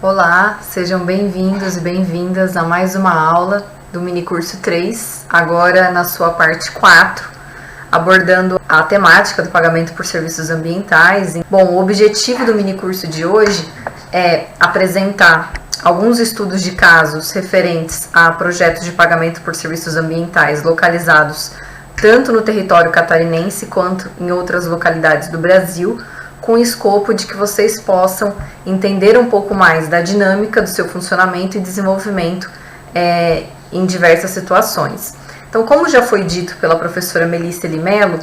Olá, sejam bem-vindos e bem-vindas a mais uma aula do minicurso 3, agora na sua parte 4, abordando a temática do pagamento por serviços ambientais. Bom, o objetivo do minicurso de hoje é apresentar alguns estudos de casos referentes a projetos de pagamento por serviços ambientais localizados tanto no território catarinense quanto em outras localidades do Brasil, com o escopo de que vocês possam entender um pouco mais da dinâmica do seu funcionamento e desenvolvimento em diversas situações. Então, como já foi dito pela professora Melissa Elimelo,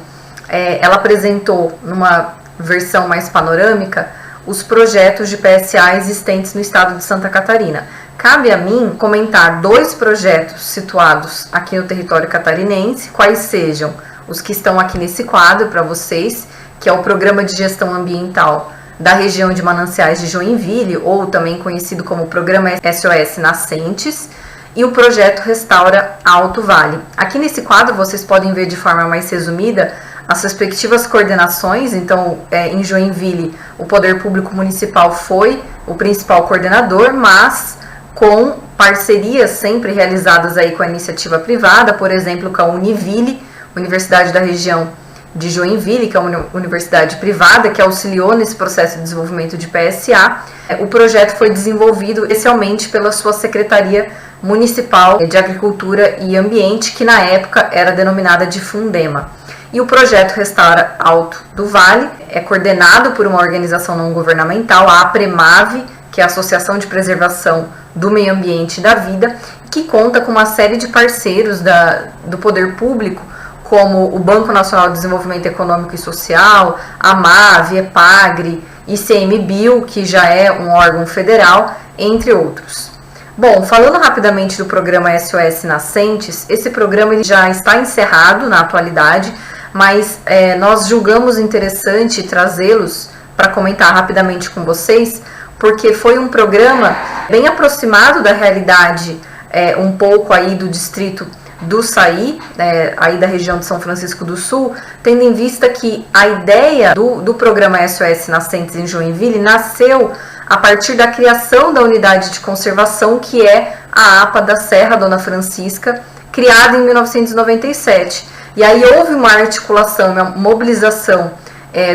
ela apresentou numa versão mais panorâmica os projetos de PSA existentes no estado de Santa Catarina. Cabe a mim comentar dois projetos situados aqui no território catarinense, quais sejam os que estão aqui nesse quadro para vocês, que é o Programa de Gestão Ambiental da região de Mananciais de Joinville, ou também conhecido como Programa SOS Nascentes, e o projeto Restaura Alto Vale. Aqui nesse quadro vocês podem ver de forma mais resumida as respectivas coordenações. Então, em Joinville, o Poder Público Municipal foi o principal coordenador, mas com parcerias sempre realizadas aí com a iniciativa privada, por exemplo, com a Univille, Universidade da Região de Joinville, que é uma universidade privada que auxiliou nesse processo de desenvolvimento de PSA. O projeto foi desenvolvido especialmente pela sua Secretaria Municipal de Agricultura e Ambiente, que na época era denominada de Fundema. E o projeto Restaura Alto do Vale é coordenado por uma organização não governamental, a APREMAVE, que é a Associação de Preservação do Meio Ambiente e da Vida, que conta com uma série de parceiros do poder público, como o Banco Nacional de Desenvolvimento Econômico e Social, a MAVE, EPAGRE, ICMBio, que já é um órgão federal, entre outros. Bom, falando rapidamente do programa SOS Nascentes, esse programa ele já está encerrado na atualidade, mas nós julgamos interessante trazê-los para comentar rapidamente com vocês, porque foi um programa bem aproximado da realidade um pouco aí do distrito do Saí, aí da região de São Francisco do Sul, tendo em vista que a ideia do programa SOS Nascentes em Joinville nasceu a partir da criação da unidade de conservação, que é a APA da Serra Dona Francisca, criada em 1997. E aí houve uma articulação, uma mobilização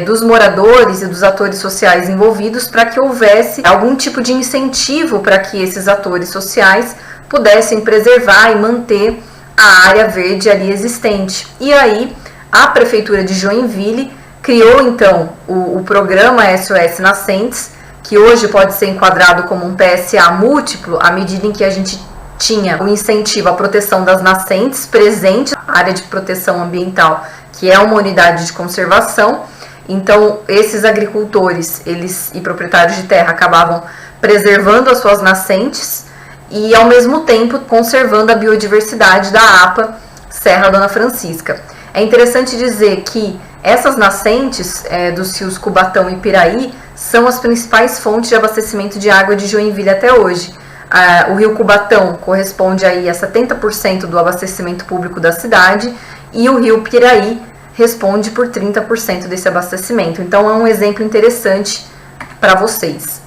dos moradores e dos atores sociais envolvidos para que houvesse algum tipo de incentivo para que esses atores sociais pudessem preservar e manter a área verde ali existente. E aí a Prefeitura de Joinville criou então o programa SOS Nascentes, que hoje pode ser enquadrado como um PSA múltiplo, à medida em que a gente tinha o incentivo à proteção das nascentes presente na área de proteção ambiental, que é uma unidade de conservação. Então, esses agricultores e proprietários de terra acabavam preservando as suas nascentes e, ao mesmo tempo, conservando a biodiversidade da APA Serra Dona Francisca. É interessante dizer que essas nascentes dos rios Cubatão e Piraí são as principais fontes de abastecimento de água de Joinville até hoje. O rio Cubatão corresponde aí a 70% do abastecimento público da cidade e o rio Piraí responde por 30% desse abastecimento. Então é um exemplo interessante para vocês.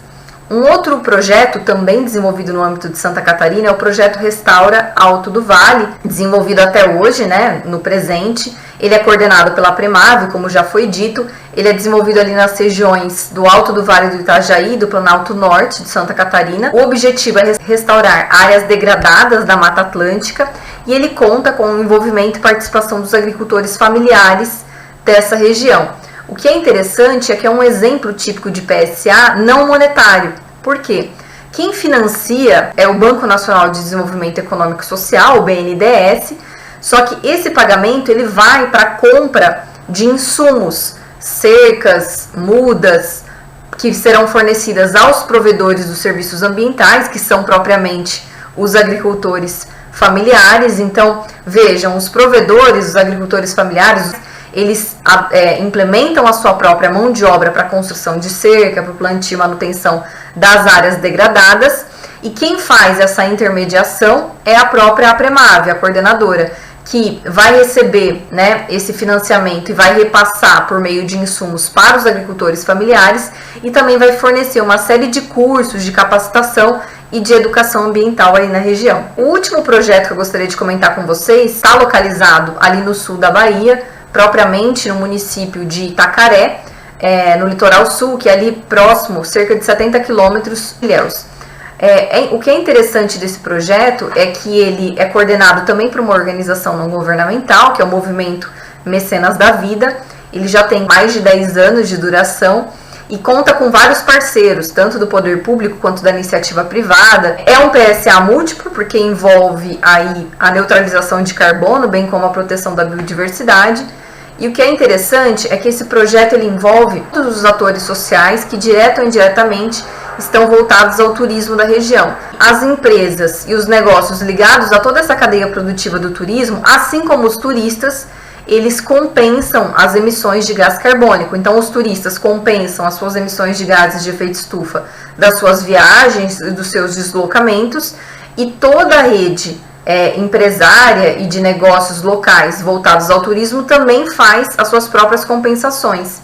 Um outro projeto também desenvolvido no âmbito de Santa Catarina é o projeto Restaura Alto do Vale, desenvolvido até hoje, no presente. Ele é coordenado pela Premave, como já foi dito. Ele é desenvolvido ali nas regiões do Alto do Vale do Itajaí e do Planalto Norte de Santa Catarina. O objetivo é restaurar áreas degradadas da Mata Atlântica e ele conta com o envolvimento e participação dos agricultores familiares dessa região. O que é interessante é que é um exemplo típico de PSA não monetário. Por quê? Quem financia é o Banco Nacional de Desenvolvimento Econômico e Social, o BNDES, só que esse pagamento ele vai para a compra de insumos, cercas, mudas, que serão fornecidas aos provedores dos serviços ambientais, que são propriamente os agricultores familiares. Então, vejam, os provedores, os agricultores familiares, eles implementam a sua própria mão de obra para a construção de cerca, para o plantio e manutenção das áreas degradadas, e quem faz essa intermediação é a própria APREMAVE, a coordenadora, que vai receber, né, esse financiamento e vai repassar por meio de insumos para os agricultores familiares e também vai fornecer uma série de cursos de capacitação e de educação ambiental aí na região. O último projeto que eu gostaria de comentar com vocês está localizado ali no sul da Bahia, propriamente no município de Itacaré, no litoral sul, que é ali próximo, cerca de 70 quilômetros de Ilhéus. O que é interessante desse projeto é que ele é coordenado também por uma organização não governamental, que é o Movimento Mecenas da Vida. Ele já tem mais de 10 anos de duração e conta com vários parceiros, tanto do poder público quanto da iniciativa privada. É um PSA múltiplo, porque envolve aí a neutralização de carbono, bem como a proteção da biodiversidade. E o que é interessante é que esse projeto ele envolve todos os atores sociais que, direto ou indiretamente, estão voltados ao turismo da região. As empresas e os negócios ligados a toda essa cadeia produtiva do turismo, assim como os turistas, eles compensam as emissões de gás carbônico. Então, os turistas compensam as suas emissões de gases de efeito estufa das suas viagens e dos seus deslocamentos, e toda a rede empresária e de negócios locais voltados ao turismo também faz as suas próprias compensações.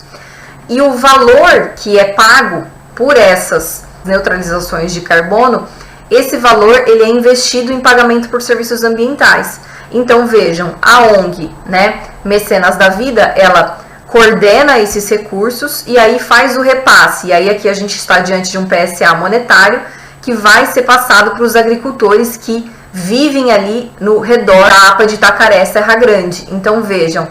E o valor que é pago por essas neutralizações de carbono, esse valor ele é investido em pagamento por serviços ambientais. Então vejam, a ONG, né, Mecenas da Vida, ela coordena esses recursos e aí faz o repasse. E aí aqui a gente está diante de um PSA monetário que vai ser passado para os agricultores que vivem ali no redor da APA de Itacaré, Serra Grande. Então vejam,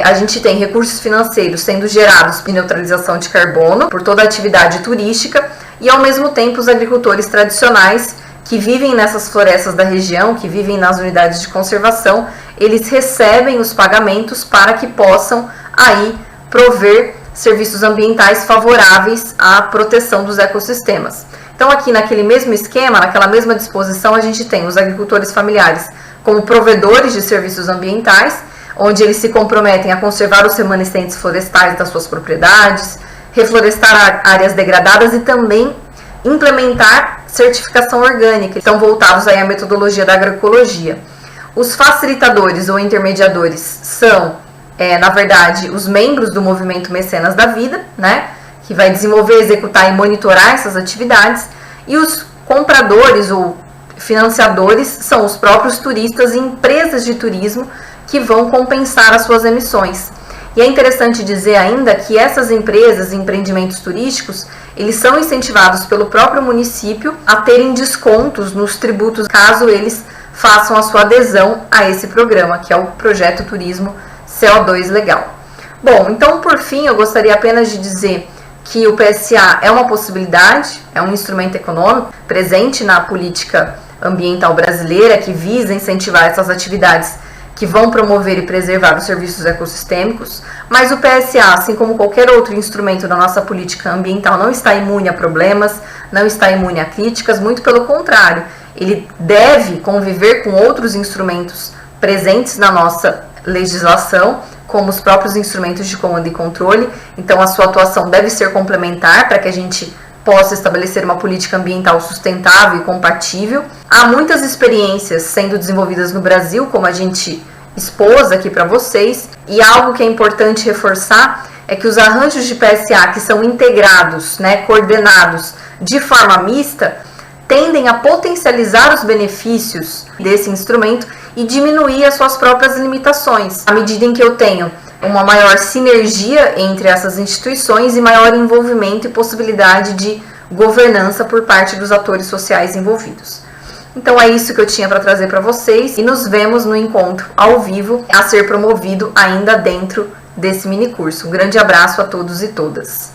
a gente tem recursos financeiros sendo gerados em neutralização de carbono por toda a atividade turística e ao mesmo tempo os agricultores tradicionais que vivem nessas florestas da região, que vivem nas unidades de conservação, eles recebem os pagamentos para que possam aí prover serviços ambientais favoráveis à proteção dos ecossistemas. Então aqui naquele mesmo esquema, naquela mesma disposição, a gente tem os agricultores familiares como provedores de serviços ambientais, onde eles se comprometem a conservar os remanescentes florestais das suas propriedades, reflorestar áreas degradadas e também implementar certificação orgânica. Estão voltados aí à metodologia da agroecologia. Os facilitadores ou intermediadores são, na verdade, os membros do movimento Mecenas da Vida, né, que vai desenvolver, executar e monitorar essas atividades, e os compradores ou financiadores são os próprios turistas e empresas de turismo que vão compensar as suas emissões. E é interessante dizer ainda que essas empresas e empreendimentos turísticos, eles são incentivados pelo próprio município a terem descontos nos tributos, caso eles façam a sua adesão a esse programa, que é o Projeto Turismo CO2 Legal. Bom, então por fim eu gostaria apenas de dizer que o PSA é uma possibilidade, é um instrumento econômico presente na política ambiental brasileira que visa incentivar essas atividades que vão promover e preservar os serviços ecossistêmicos, mas o PSA, assim como qualquer outro instrumento da nossa política ambiental, não está imune a problemas, não está imune a críticas, muito pelo contrário, ele deve conviver com outros instrumentos presentes na nossa legislação, como os próprios instrumentos de comando e controle. Então a sua atuação deve ser complementar para que a gente possa estabelecer uma política ambiental sustentável e compatível. Há muitas experiências sendo desenvolvidas no Brasil, como a gente expôs aqui para vocês, e algo que é importante reforçar é que os arranjos de PSA que são integrados, né, coordenados de forma mista, tendem a potencializar os benefícios desse instrumento e diminuir as suas próprias limitações, à medida em que eu tenho uma maior sinergia entre essas instituições e maior envolvimento e possibilidade de governança por parte dos atores sociais envolvidos. Então é isso que eu tinha para trazer para vocês e nos vemos no encontro ao vivo a ser promovido ainda dentro desse mini curso. Um grande abraço a todos e todas.